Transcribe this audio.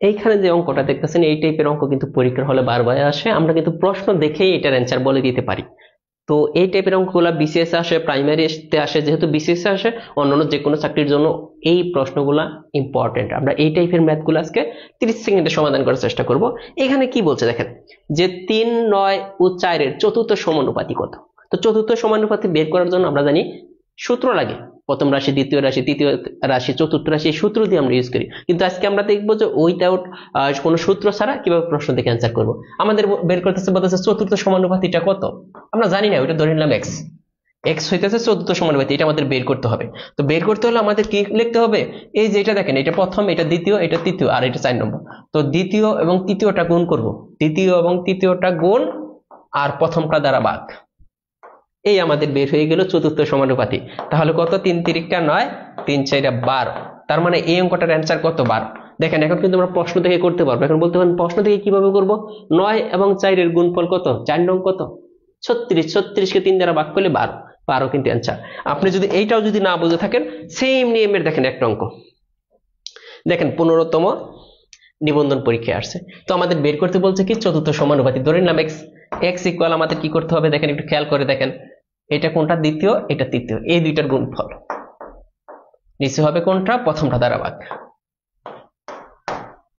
এইখানে যে অঙ্কটা দেখতেছেন এই টাইপের অঙ্ক কিন্তু পরীক্ষার হলে বারবার আসে, আমরা কিন্তু প্রশ্ন দেখেই এটার অ্যান্সার বলে দিতে পারি। তো এই টাইপের অঙ্কগুলো বিসিএস আসে, প্রাইমারিতে আসে, যেহেতু বিসিএস আসে অন্যান্য যে কোনো চাকরির জন্য এই প্রশ্নগুলা ইম্পর্টেন্ট। আমরা এই টাইপের ম্যাথগুলো আজকে 30 সেকেন্ডে সমাধান করার চেষ্টা করব। এখানে কি বলছে দেখেন, যে 3, 9 ও 4 এর চতুর্থ সমানুপাতি কত। তো চতুর্থ সমানুপাতি বের করার জন্য আমরা জানি সূত্র লাগে, প্রথম রাশি, দ্বিতীয় রাশি, তৃতীয় রাশি, চতুর্থ রাশি, এই সূত্র দিয়ে আমরা ইউজ করি। কিন্তু আজকে আমরা দেখবো যে উইথাউট কোনো সূত্র ছাড়া কিভাবে প্রশ্ন দেখে অ্যান্সার করবো। আমাদের বের করতেছে, বলতেছে চতুর্থ সমানুপাতিটা কত, আমরা জানি না, ওইটা ধরে নিলাম এক্স। এক্স হইতেছে চতুর্থ সমানুপাতি, এটা আমাদের বের করতে হবে। তো বের করতে হলে আমাদের কি লিখতে হবে, এই যে এটা দেখেন, এটা প্রথম, এটা দ্বিতীয়, এটা তৃতীয়, আর এটা 4 নম্বর। তো দ্বিতীয় এবং তৃতীয়টা গুণ করব, দ্বিতীয় এবং তৃতীয়টা গুণ আর প্রথমটা দ্বারা ভাগ, এই আমাদের বের হয়ে গেল চতুর্থ সমানুপাতি। তাহলে কত, 3 তিরিকা 9, 3 4 12। তার মানে এই অঙ্কটার অ্যান্সার কত, 12। দেখেন এখন কিন্তু আমরা প্রশ্ন থেকে করতে পারবো। এখন বলতে পারেন প্রশ্ন থেকে কিভাবে করব, 9 এবং 4 এর গুণফল কত, 4 নং কত, 36, 36 কে 3 দ্বারা ভাগ করলে 12, 12 কিন্তু অ্যান্সার। আপনি যদি এইটাও যদি না বুঝে থাকেন, সেম নিয়মের দেখেন একটা অঙ্ক দেখেন, 15তম নিবন্ধন পরীক্ষায় আসছে। তো আমাদের বের করতে বলছে কি, চতুর্থ সমানুপাতি, ধরে নিলাম এক্স। এক্স ইকুয়াল আমাদের কি করতে হবে দেখেন, একটু খেয়াল করে দেখেন, এটা কোনটা, দ্বিতীয়, এটা তৃতীয়, এই দুইটার গুণফল, নিচে হবে কোনটা, প্রথমটা দ্বারা ভাগ।